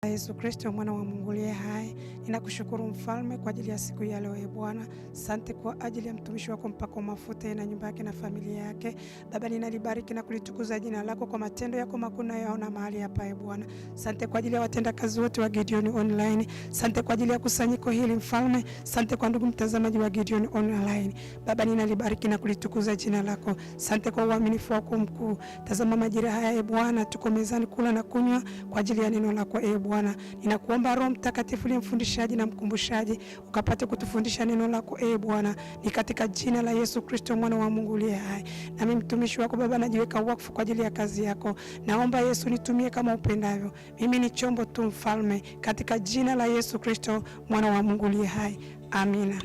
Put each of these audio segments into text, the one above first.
Yesu Kristo mwana wa Mungu aliye hai, ninakushukuru mfalme kwa ajili ya siku ya leo. Bwana, asante kwa ajili ya mtumishi wako mpako mafuta na nyumba yake na familia yake. Baba, ninalibariki na kulitukuza jina lako kwa matendo yako makuu yaona mahali hapa. Bwana, asante kwa ajili ya watendakazi wote wa Gideon Online. Asante kwa ajili ya kusanyiko hili mfalme. Asante kwa ndugu mtazamaji wa Gideon Online. Baba, ninalibariki na kulitukuza jina lako. Asante kwa uaminifu wako mkuu. Tazama majira haya Bwana, tuko mezani kula na kunywa kwa ajili ya neno lako Bwana, ninakuomba Roho Mtakatifu ni mfundishaji na mkumbushaji, ukapate kutufundisha neno lako Bwana, ni katika jina la Yesu Kristo mwana wa Mungu aliye hai. Na mimi mtumishi wako Baba najiweka wakfu kwa ajili ya kazi yako. Naomba Yesu nitumie kama upendavyo. Mimi ni chombo tu mfalme, katika jina la Yesu Kristo mwana wa Mungu aliye hai. Amina.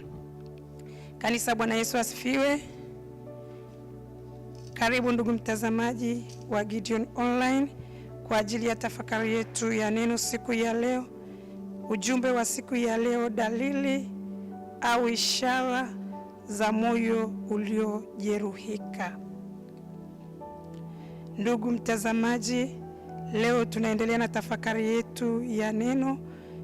Kanisa, Bwana Yesu asifiwe. Karibu ndugu mtazamaji wa Gideon Online kwa ajili ya tafakari yetu ya neno siku ya leo. Ujumbe wa siku ya leo, dalili au ishara za moyo uliojeruhika. Ndugu mtazamaji, leo tunaendelea na tafakari yetu ya neno.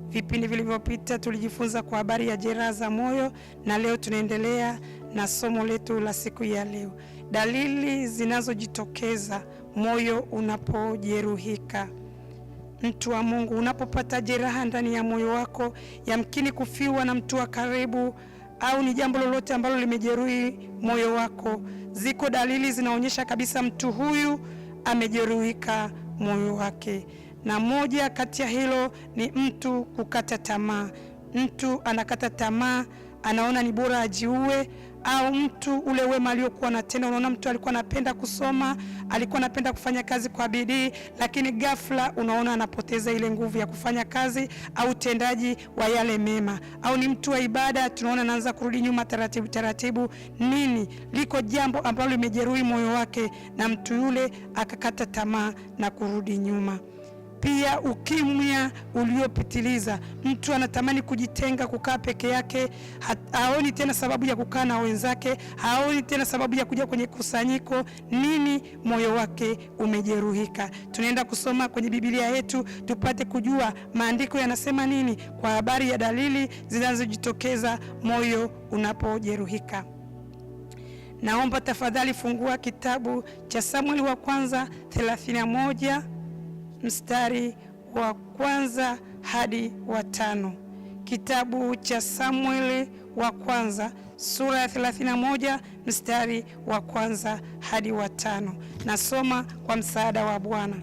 Vipindi vilivyopita tulijifunza kwa habari ya jeraha za moyo, na leo tunaendelea na somo letu la siku ya leo, dalili zinazojitokeza moyo unapojeruhika. Mtu wa Mungu, unapopata jeraha ndani ya moyo wako, yamkini kufiwa na mtu wa karibu au ni jambo lolote ambalo limejeruhi moyo wako, ziko dalili zinaonyesha kabisa mtu huyu amejeruhika moyo wake. Na moja kati ya hilo ni mtu kukata tamaa. Mtu anakata tamaa, anaona ni bora ajiue, au mtu ule wema aliokuwa na tena. Unaona mtu alikuwa anapenda kusoma, alikuwa anapenda kufanya kazi kwa bidii, lakini ghafla unaona anapoteza ile nguvu ya kufanya kazi au utendaji wa yale mema. Au ni mtu wa ibada, tunaona anaanza kurudi nyuma taratibu taratibu. Nini? Liko jambo ambalo limejeruhi moyo wake na mtu yule akakata tamaa na kurudi nyuma. Pia ukimya uliopitiliza. Mtu anatamani kujitenga, kukaa peke yake, haoni tena sababu ya kukaa na wenzake, haoni tena sababu ya kuja kwenye kusanyiko. Nini? Moyo wake umejeruhika. Tunaenda kusoma kwenye Biblia yetu tupate kujua maandiko yanasema nini kwa habari ya dalili zinazojitokeza moyo unapojeruhika. Naomba tafadhali fungua kitabu cha Samueli wa kwanza 31 mstari wa kwanza hadi wa 5. Kitabu cha Samueli wa kwanza sura ya 31 mstari wa kwanza hadi wa 5. Nasoma kwa msaada wa Bwana.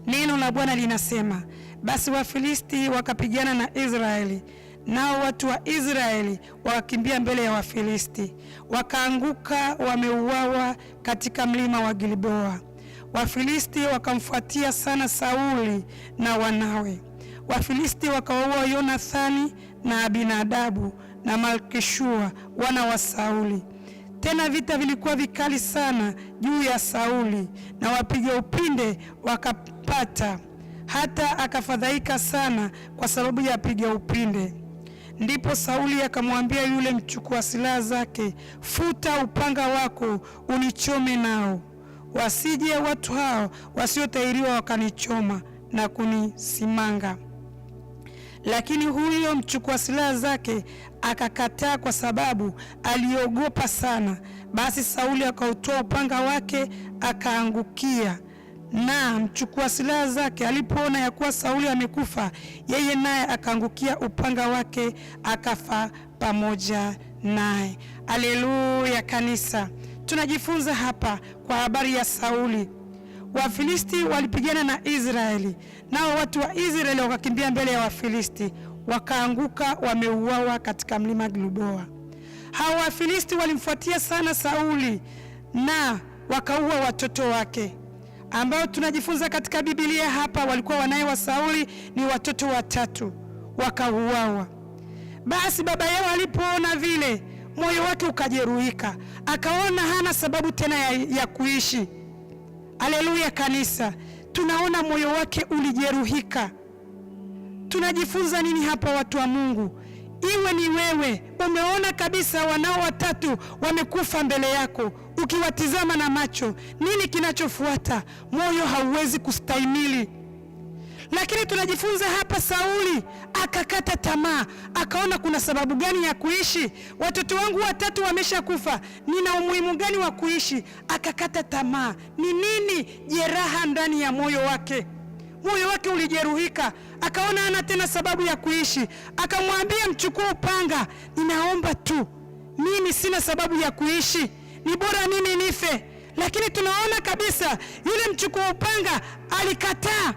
Neno la Bwana linasema, basi Wafilisti wakapigana na Israeli, nao watu wa Israeli wakakimbia mbele ya Wafilisti, wakaanguka wameuawa katika mlima wa Gilboa. Wafilisti wakamfuatia sana Sauli na wanawe. Wafilisti wakawaua Yonathani na Abinadabu na Malkishua wana wa Sauli. Tena vita vilikuwa vikali sana juu ya Sauli, na wapiga upinde wakapata, hata akafadhaika sana kwa sababu ya piga upinde. Ndipo Sauli akamwambia yule mchukua silaha zake, futa upanga wako unichome nao, wasije watu hao wasiotahiriwa wakanichoma na kunisimanga. Lakini huyo mchukua silaha zake akakataa, kwa sababu aliogopa sana. Basi Sauli akautoa upanga wake akaangukia, na mchukua silaha zake alipoona ya kuwa Sauli amekufa, yeye naye akaangukia upanga wake akafa pamoja naye. Haleluya kanisa. Tunajifunza hapa kwa habari ya Sauli. Wafilisti walipigana na Israeli, nao watu wa Israeli wakakimbia mbele ya Wafilisti, wakaanguka wameuawa katika mlima Gilboa. Hao Wafilisti walimfuatia sana Sauli na wakaua watoto wake, ambao tunajifunza katika Biblia hapa walikuwa wanaye wa Sauli ni watoto 3, wakauawa. Basi baba yao alipoona vile, moyo wake ukajeruhika, akaona hana sababu tena ya kuishi. Haleluya kanisa. Tunaona moyo wake ulijeruhika. Tunajifunza nini hapa watu wa Mungu? Iwe ni wewe umeona kabisa wanao 3 wamekufa mbele yako, ukiwatizama na macho, nini kinachofuata? Moyo hauwezi kustahimili. Lakini tunajifunza hapa, Sauli akakata tamaa, akaona kuna sababu gani ya kuishi? Watoto wangu 3 wameshakufa, nina umuhimu gani wa kuishi? Akakata tamaa. Ni nini? Jeraha ndani ya moyo wake. Moyo wake ulijeruhika, akaona hana tena sababu ya kuishi. Akamwambia, mchukua upanga, ninaomba tu, mimi sina sababu ya kuishi, ni bora mimi nife. Lakini tunaona kabisa yule mchukua upanga alikataa.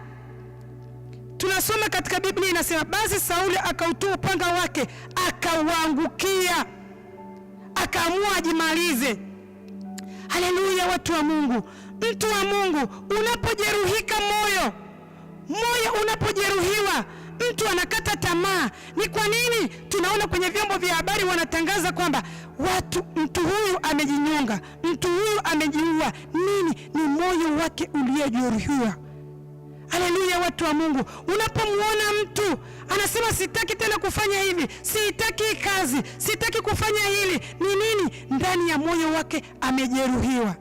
Tunasoma katika Biblia inasema, basi Sauli akautoa upanga wake akauangukia, akaamua ajimalize. Haleluya, watu wa Mungu. Mtu wa Mungu, unapojeruhika moyo unapojeruhiwa, mtu anakata tamaa. Ni kwa nini? Tunaona kwenye vyombo vya habari wanatangaza kwamba mtu huyu amejinyonga, mtu huyu amejiua. Nini? Ni moyo wake uliojeruhiwa. Haleluya, watu wa Mungu. Unapomwona mtu anasema, sitaki tena kufanya hivi, sitaki kazi, sitaki kufanya hili, ni nini? Ndani ya moyo wake amejeruhiwa.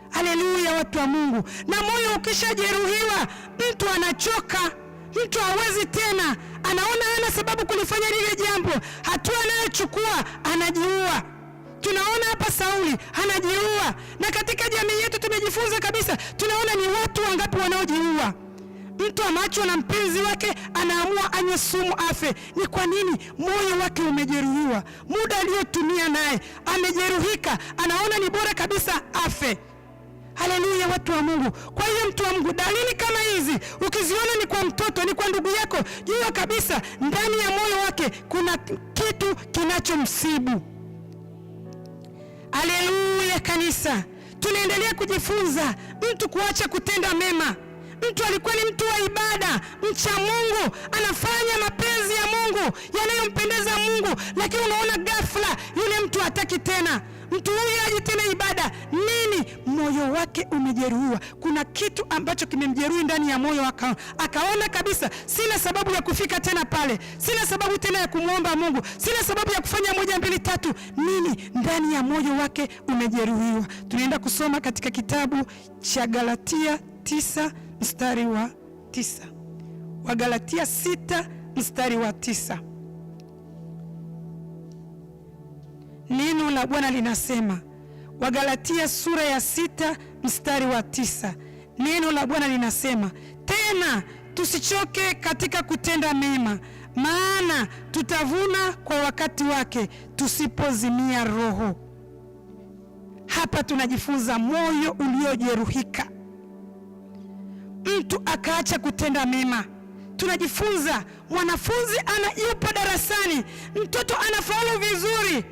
Haleluya, watu wa Mungu. Na moyo ukishajeruhiwa, mtu anachoka, mtu hawezi tena, anaona hana sababu kulifanya lile jambo. Hatua anayochukua, anajiua. Tunaona hapa Sauli anajiua, na katika jamii yetu tumejifunza kabisa. Tunaona ni watu wangapi wanaojiua. Mtu ameachwa na mpenzi wake, anaamua anywe sumu afe. Ni kwa nini? Moyo wake umejeruhiwa, muda aliotumia naye amejeruhika, anaona ni bora kabisa afe. Haleluya, watu wa Mungu. Kwa hiyo mtu wa Mungu, dalili kama hizi ukiziona ni kwa mtoto, ni kwa ndugu yako, jua kabisa ndani ya moyo wake kuna kitu kinachomsibu. Haleluya, kanisa. Tunaendelea kujifunza mtu kuacha kutenda mema. Mtu alikuwa ni mtu wa ibada, mcha Mungu, anafanya mapenzi ya Mungu, yanayompendeza Mungu, lakini unaona ghafla yule mtu hataki tena. Mtu huyu haji tena ibada. Nini? Moyo wake umejeruhiwa. Kuna kitu ambacho kimemjeruhi ndani ya moyo wake. Akaona kabisa, sina sababu ya kufika tena pale, sina sababu tena ya kumwomba Mungu, sina sababu ya kufanya 1, 2, 3. Nini? Ndani ya moyo wake umejeruhiwa. Tunaenda kusoma katika kitabu cha Galatia 9 mstari wa 9. Wagalatia 6 mstari wa 9. Neno la Bwana linasema, Wagalatia sura ya 6 mstari wa 9. Neno la Bwana linasema, tena tusichoke katika kutenda mema, maana tutavuna kwa wakati wake, tusipozimia roho. Hapa tunajifunza moyo uliojeruhika, mtu akaacha kutenda mema. Tunajifunza mwanafunzi yupo darasani, mtoto anafaulu vizuri,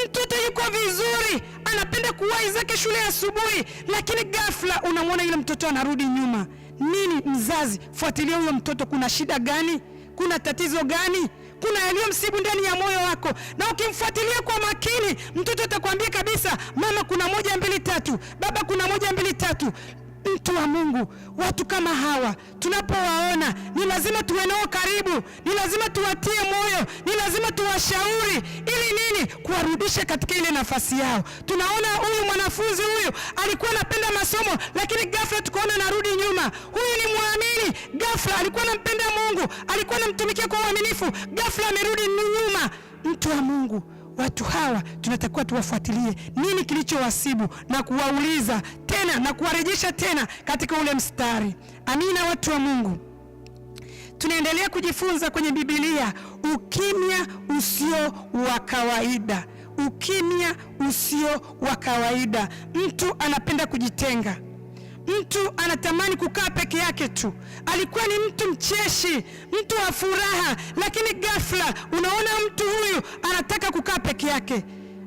mtoto yuko vizuri, anapenda kuwahi zake shule asubuhi, lakini ghafla unamwona yule mtoto anarudi nyuma. Nini? Mzazi, fuatilia huyo mtoto, kuna shida gani? Kuna tatizo gani? Kuna yaliyomsibu ndani ya moyo wako, na ukimfuatilia kwa makini, mtoto atakwambia kabisa, mama kuna 1, 2, 3, baba kuna 1, 2, 3. Mtu wa Mungu, watu kama hawa tunapowaona ni lazima tuwe nao karibu, ni lazima tuwatie moyo, ni lazima tuwashauri, ili nini? Kuwarudisha katika ile nafasi yao. Tunaona huyu mwanafunzi huyu alikuwa anapenda masomo, lakini ghafla tukaona anarudi nyuma. Huyu ni muamini, ghafla alikuwa anampenda Mungu, alikuwa anamtumikia kwa uaminifu, ghafla amerudi nyuma. Mtu wa Mungu, watu hawa tunatakiwa tuwafuatilie nini kilichowasibu, na kuwauliza tena na kuwarejesha tena katika ule mstari. Amina, watu wa Mungu. Tunaendelea kujifunza kwenye Biblia ukimya usio wa kawaida. Ukimya usio wa kawaida. Mtu anapenda kujitenga, mtu anatamani kukaa peke yake tu. Alikuwa ni mtu mcheshi, mtu wa furaha, lakini ghafla unaona mtu huyu anataka kukaa peke yake,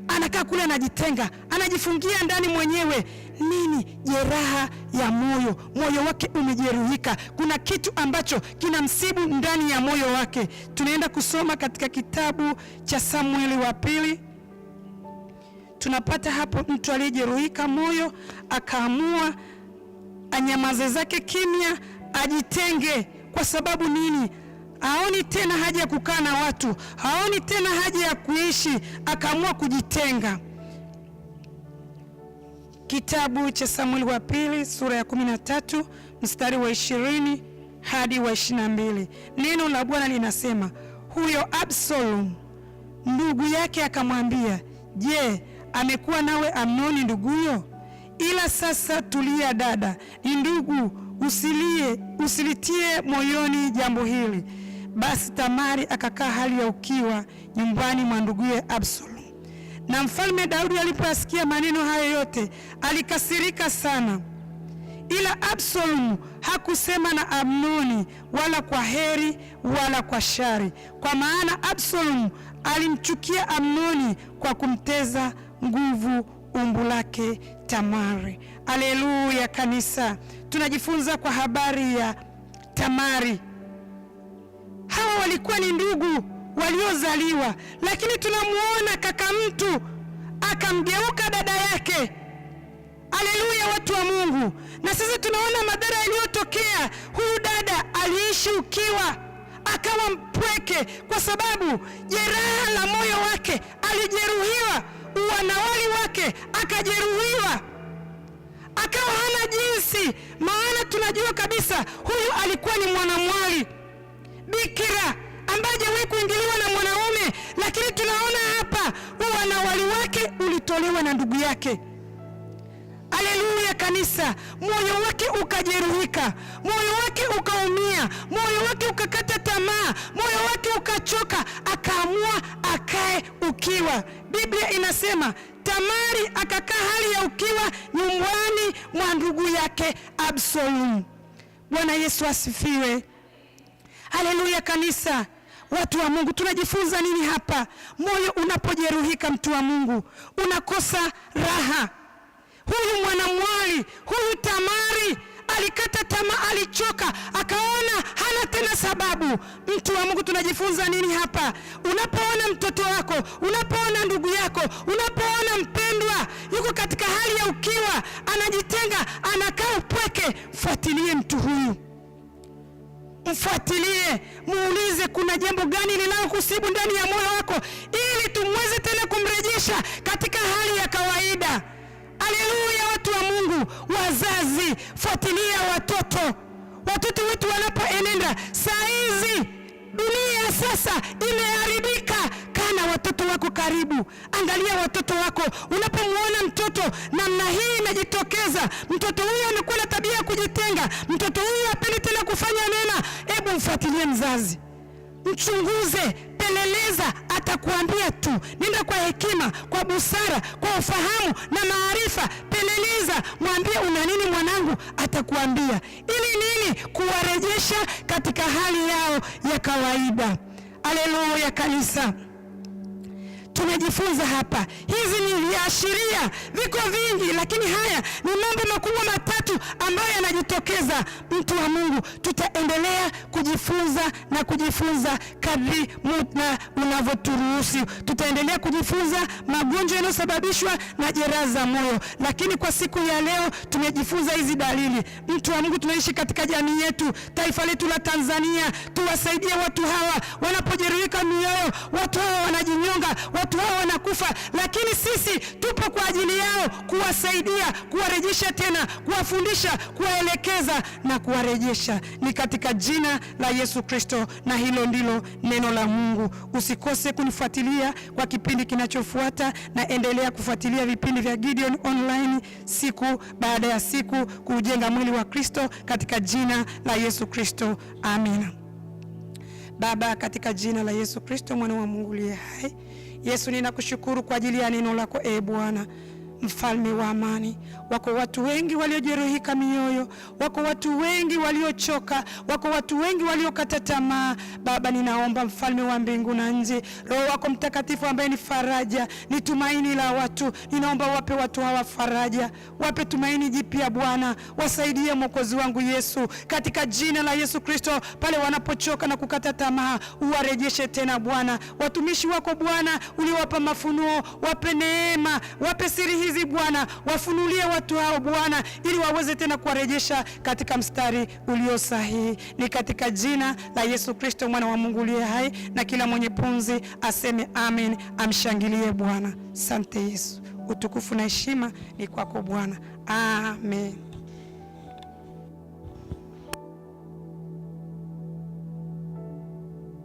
anakaa kule, anajitenga, anajifungia ndani mwenyewe. Nini? Jeraha ya moyo. Moyo wake umejeruhika, kuna kitu ambacho kinamsibu ndani ya moyo wake. Tunaenda kusoma katika kitabu cha Samueli wa pili. Tunapata hapo mtu aliyejeruhika moyo akaamua anyamaze zake kimya, ajitenge. Kwa sababu nini? Haoni tena haja ya kukaa na watu, haoni tena haja ya kuishi, akaamua kujitenga. Kitabu cha Samueli wa pili sura ya 13 mstari wa 20 hadi wa 22. Neno la Bwana linasema, huyo Absalom ndugu yake akamwambia, je, amekuwa nawe Amnoni nduguyo? Ila sasa tulia dada, ni ndugu, usilitie moyoni jambo hili. Basi Tamari akakaa hali ya ukiwa nyumbani mwa nduguye Absalom. Na mfalme Daudi aliposikia maneno hayo yote alikasirika sana. Ila Absalom hakusema na Amnoni wala kwa heri wala kwa shari, kwa maana Absalom alimchukia Amnoni kwa kumteza nguvu umbu lake Tamari. Haleluya kanisa, tunajifunza kwa habari ya Tamari. Hawa walikuwa ni ndugu waliozaliwa, lakini tunamuona kaka mtu akamgeuka dada yake. Haleluya watu wa Mungu. Na sisi tunaona madhara yaliyotokea. Huyu dada aliishi ukiwa, akawa mpweke kwa sababu jeraha la moyo wake, alijeruhiwa, uwanawali wake akajeruhiwa, akawa hana jinsi. Maana tunajua kabisa huyu alikuwa ni mwanamwali bikira ambaye hajawahi kuingiliwa na mwanaume, lakini tunaona hapa uwanawali wake ulitolewa na ndugu yake. Haleluya kanisa, moyo wake ukajeruhika, moyo wake ukaumia, moyo wake ukakata tamaa, moyo wake ukachoka, akaamua akae ukiwa. Biblia inasema Tamari akakaa hali ya ukiwa nyumbani mwa ndugu yake Absalom. Bwana Yesu asifiwe. Haleluya kanisa, watu wa Mungu, tunajifunza nini hapa? Moyo unapojeruhika, mtu wa Mungu, unakosa raha. Huyu mwanamwali, huyu Tamari alikata tamaa, alichoka, akaona hana tena sababu. Mtu wa Mungu, tunajifunza nini hapa? Unapoona mtoto wako, unapoona ndugu yako, unapoona mpendwa yuko katika hali ya ukiwa, anajitenga, anakaa upweke, fuatilie mtu huyu. Mfuatilie, muulize kuna jambo gani linalokusibu ndani ya moyo wako, ili tumweze tena kumrejesha katika hali ya kawaida. Haleluya watu wa Mungu. Wazazi, fuatilia watoto wetu wanapoenenda. Saa hizi dunia sasa imeharibika. Kana watoto wako karibu, angalia watoto wako. Unapomwona mtoto namna hii inajitokeza, mtoto huyu amekuwa na tabia ya kujitenga, mtoto huyu hapendi tena kufanya mema, hebu mfuatilie mzazi, mchunguze, peleleza. Atakuambia tu, nenda kwa hekima, kwa busara, kwa ufahamu na maarifa. Peleleza, mwambie una nini mwanangu, atakuambia. Ili nini? Kuwarejesha katika hali yao ya kawaida. Haleluya kanisa, tunajifunza hapa. Hizi ni viashiria, viko vingi, lakini haya ni mambo makubwa matatu ambayo yanajitokeza. Mtu wa Mungu, tutaendelea kujifunza na kujifunza kadri muda unavyoturuhusu. Tutaendelea kujifunza magonjwa yanayosababishwa na jeraha za moyo, lakini kwa siku ya leo tumejifunza hizi dalili. Mtu wa Mungu, tunaishi katika jamii yetu, taifa letu la Tanzania. Tuwasaidie watu hawa wanapojeruhika mioyo. Watu hawa wanajinyonga, watu hao wanakufa, lakini sisi tupo kwa ajili yao, kuwasaidia, kuwarejesha tena, kuwafundisha, kuwaelekeza na kuwarejesha. Ni katika jina la Yesu Kristo, na hilo ndilo neno la Mungu. Usikose kunifuatilia kwa kipindi kinachofuata, na endelea kufuatilia vipindi vya Gideon Online siku baada ya siku, kujenga mwili wa Kristo katika jina la Yesu Kristo. Amina. Baba, katika jina la Yesu Kristo mwana wa Mungu aliye hai, Yesu, ninakushukuru kwa ajili ya neno lako. Bwana mfalme wa amani, wako watu wengi waliojeruhika mioyo, wako watu wengi waliochoka, wako watu wengi waliokata tamaa. Baba, ninaomba mfalme wa mbingu na nchi, Roho wako Mtakatifu ambaye ni faraja, ni tumaini la watu, ninaomba wape watu hawa faraja, wape tumaini jipya Bwana. Wasaidie Mwokozi wangu Yesu, katika jina la Yesu Kristo. Pale wanapochoka na kukata tamaa, uwarejeshe tena Bwana. Watumishi wako Bwana uliwapa mafunuo, wape neema, wape siri hizi Bwana, wafunulie watu hao Bwana, ili waweze tena kuwarejesha katika mstari ulio sahihi. Ni katika jina la Yesu Kristo mwana wa Mungu aliye hai, na kila mwenye pumzi aseme amen. Amshangilie Bwana. Asante Yesu, utukufu na heshima ni kwako Bwana. Amen.